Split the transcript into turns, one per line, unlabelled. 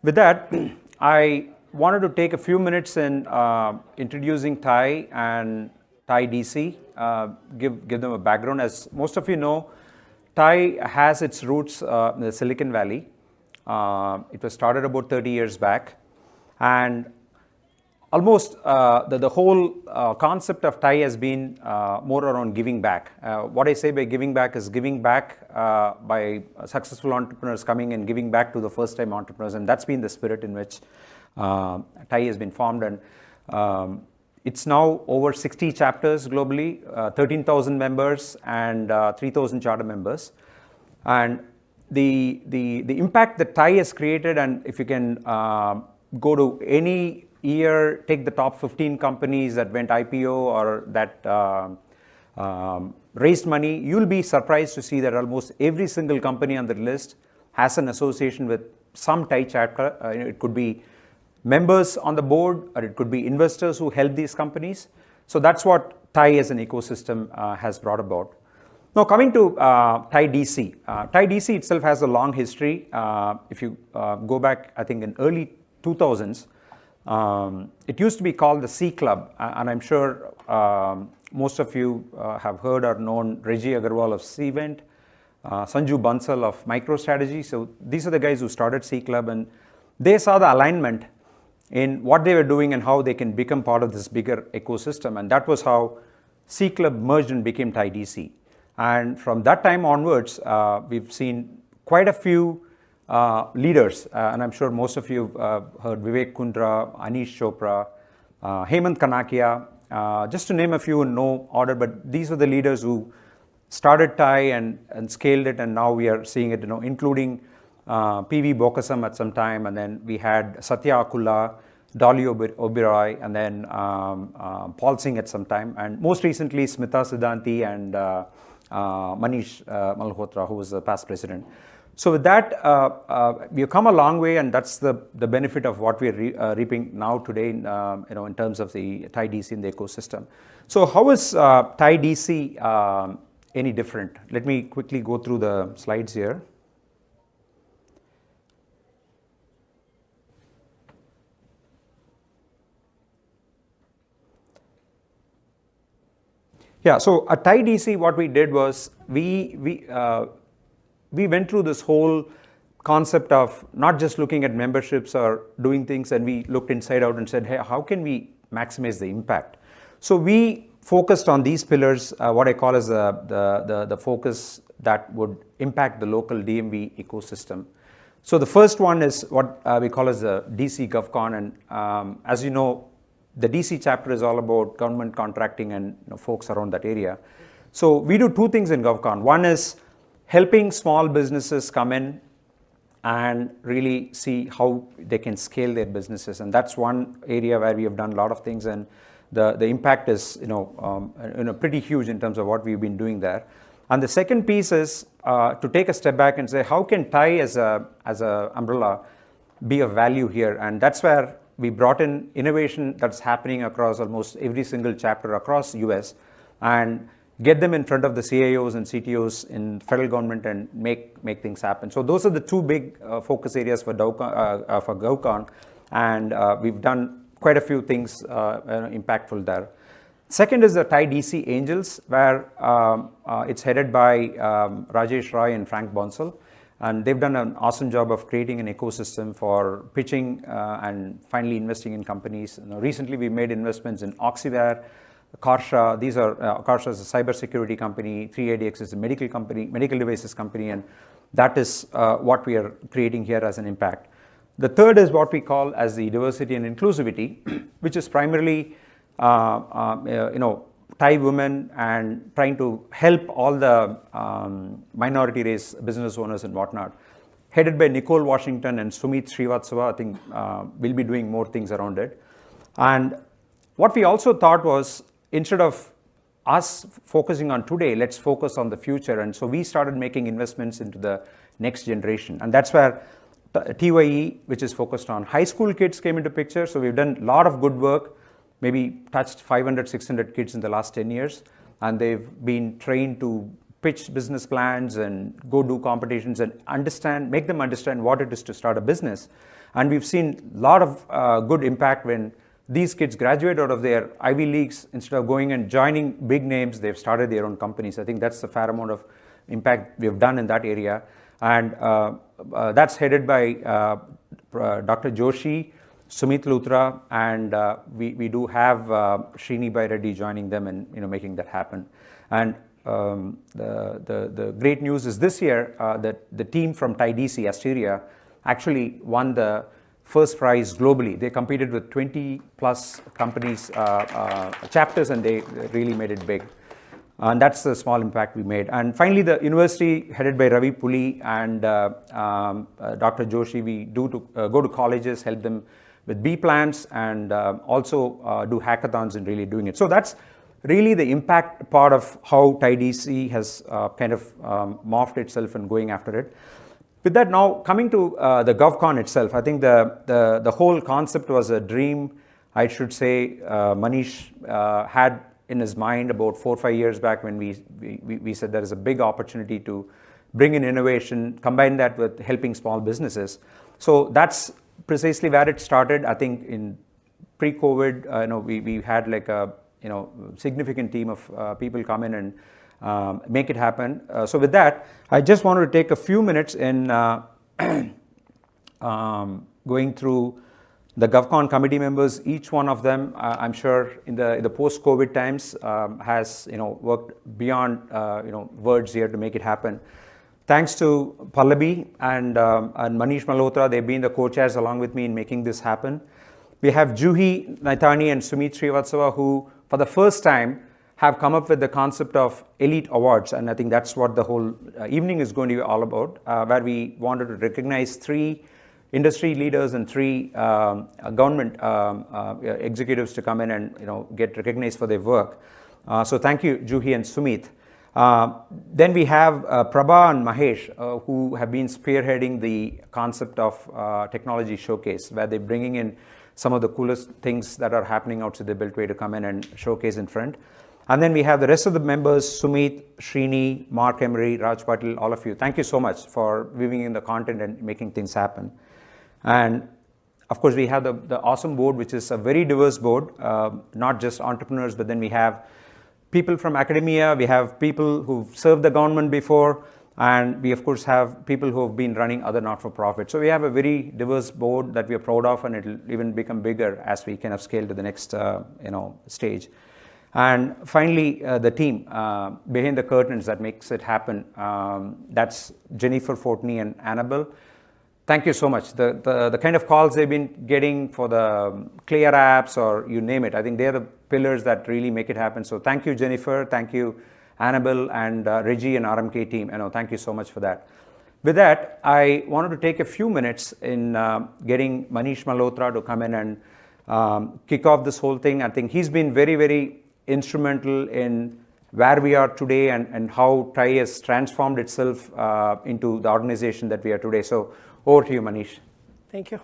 With that, I wanted to take a few minutes in introducing TiE and TiE DC, give them a background. As most of you know, TiE has its roots in the Silicon Valley. It was started about 30 years back, and almost the whole concept of TiE has been more around giving back. What I say by giving back is giving back by successful entrepreneurs coming and giving back to the first-time entrepreneurs, and that's been the spirit in which TiE has been formed. And it's now over 60 chapters globally, 13,000 members, and 3,000 charter members. And the impact that TiE has created, and if you can go to any year, take the top 15 companies that went IPO or that raised money, you'll be surprised to see that almost every single company on the list has an association with some TiE chapter. It could be members on the board, or it could be investors who help these companies. So that's what TiE as an ecosystem has brought about. Now coming to TiE DC. TiE DC itself has a long history. If you go back, I think in early 2000s, it used to be called the C Club, and I'm sure most of you have heard or known Reggie Agarwal of Cvent, Sanju Bansal of MicroStrategy. So these are the guys who started C Club, and they saw the alignment in what they were doing and how they can become part of this bigger ecosystem, and that was how C Club merged and became TiE DC. And from that time onwards, we've seen quite a few leaders, and I'm sure most of you heard Vivek Kundra, Anish Chopra, Hemant Kanakia, just to name a few in no order, but these were the leaders who started TiE and scaled it, and now we are seeing it, including PV Bokasam at some time, and then we had Satya Akulla, Dolly Oberoi, and then Paul Singh at some time, and most recently Smita Siddhanti and Manish Malhotra, who was the past president. So with that, we've come a long way, and that's the benefit of what we're reaping now today, in terms of the TiE DC in the ecosystem. So how is TiE DC any different? Let me quickly go through the slides here. Yeah, so at TiE DC, what we did was we went through this whole concept of not just looking at memberships or doing things, and we looked inside out and said, hey, how can we maximize the impact? So we focused on these pillars, what I call as the focus that would impact the local DMV ecosystem. So the first one is what we call as the DC GovCon, and as you know, the DC chapter is all about government contracting and folks around that area. So we do two things in GovCon. One is helping small businesses come in and really see how they can scale their businesses, and that's one area where we have done a lot of things, and the impact is pretty huge in terms of what we've been doing there. And the second piece is to take a step back and say, how can TiE as a umbrella be of value here? And that's where we brought in innovation that's happening across almost every single chapter across US, and get them in front of the CIOs and CTOs in federal government and make things happen. So those are the two big focus areas for GovCon, and we've done quite a few things impactful there. Second is the TiE DC Angels, where it's headed by Rajesh Roy and Frank Bonsall. And they've done an awesome job of creating an ecosystem for pitching and finally investing in companies. Recently, we made investments in Oxyware, Karsha. These are Karsha is a cybersecurity company. 3ADX is a medical devices company, and that is what we are creating here as an impact. The third is what we call as the diversity and inclusivity, which is primarily TiE women and trying to help all the minority race business owners and whatnot. Headed by Nicole Washington and Sumit Srivatsava, I think we'll be doing more things around it. And what we also thought was, instead of us focusing on today, let's focus on the future. And so we started making investments into the next generation. And that's where TYE, which is focused on high school kids, came into picture. So we've done a lot of good work. Maybe touched 500, 600 kids in the last 10 years, and they've been trained to pitch business plans and go do competitions and make them understand what it is to start a business. And we've seen a lot of good impact when these kids graduate out of their Ivy Leagues. Instead of going and joining big names, they've started their own companies. I think that's the fair amount of impact we've done in that area. And that's headed by Dr. Joshi, Sumit Luthra, and we do have Srini Bhai Reddy joining them and making that happen. And the great news is this year that the team from TiDC, Asteria, actually won the first prize globally. They competed with 20 plus companies, chapters, and they really made it big. And that's the small impact we made. And finally, the university headed by Ravi Puli and Dr. Joshi, we do go to colleges, help them with B plans, and also do hackathons and really doing it. So that's really the impact part of how TiDC has kind of morphed itself and going after it. With that, now coming to the GovCon itself, I think the whole concept was a dream, I should say. Manish had in his mind about 4 or 5 years back when we said there is a big opportunity to bring in innovation, combine that with helping small businesses. So that's precisely where it started. I think in pre-COVID, we had like a significant team of people come in and make it happen. So with that, I just wanted to take a few minutes in going through the GovCon committee members. Each one of them, I'm sure in the post-COVID times has worked beyond words here to make it happen. Thanks to Pallabi and Manish Malhotra, they've been the co-chairs along with me in making this happen. We have Juhi Naithani and Sumit Srivatsava, who for the first time have come up with the concept of Elite Awards, and I think that's what the whole evening is going to be all about, where we wanted to recognize 3 industry leaders and 3 government executives to come in and get recognized for their work. So thank you, Juhi and Sumit. Then we have Prabha and Mahesh, who have been spearheading the concept of Technology Showcase, where they're bringing in some of the coolest things that are happening outside the Beltway to come in and showcase in front. And then we have the rest of the members, Sumit, Srini, Mark Emery, Raj Patil, all of you. Thank you so much for weaving in the content and making things happen. And of course, we have the awesome board, which is a very diverse board, not just entrepreneurs, but then we have people from academia, we have people who've served the government before, and we of course have people who have been running other not-for-profits. So we have a very diverse board that we are proud of, and it'll even become bigger as we kind of scale to the next stage. And finally, the team behind the curtains that makes it happen. That's Jennifer Fortney and Annabelle. Thank you so much. The kind of calls they've been getting for the Clear apps or you name it, I think they're the pillars that really make it happen. So thank you, Jennifer. Thank you, Annabelle and Reggie and RMK team. Thank you so much for that. With that, I wanted to take a few minutes in getting Manish Malhotra to come in and kick off this whole thing. I think he's been very, very instrumental in where we are today and how TiE has transformed itself into the organization that we are today. So over to you, Manish.
Thank you.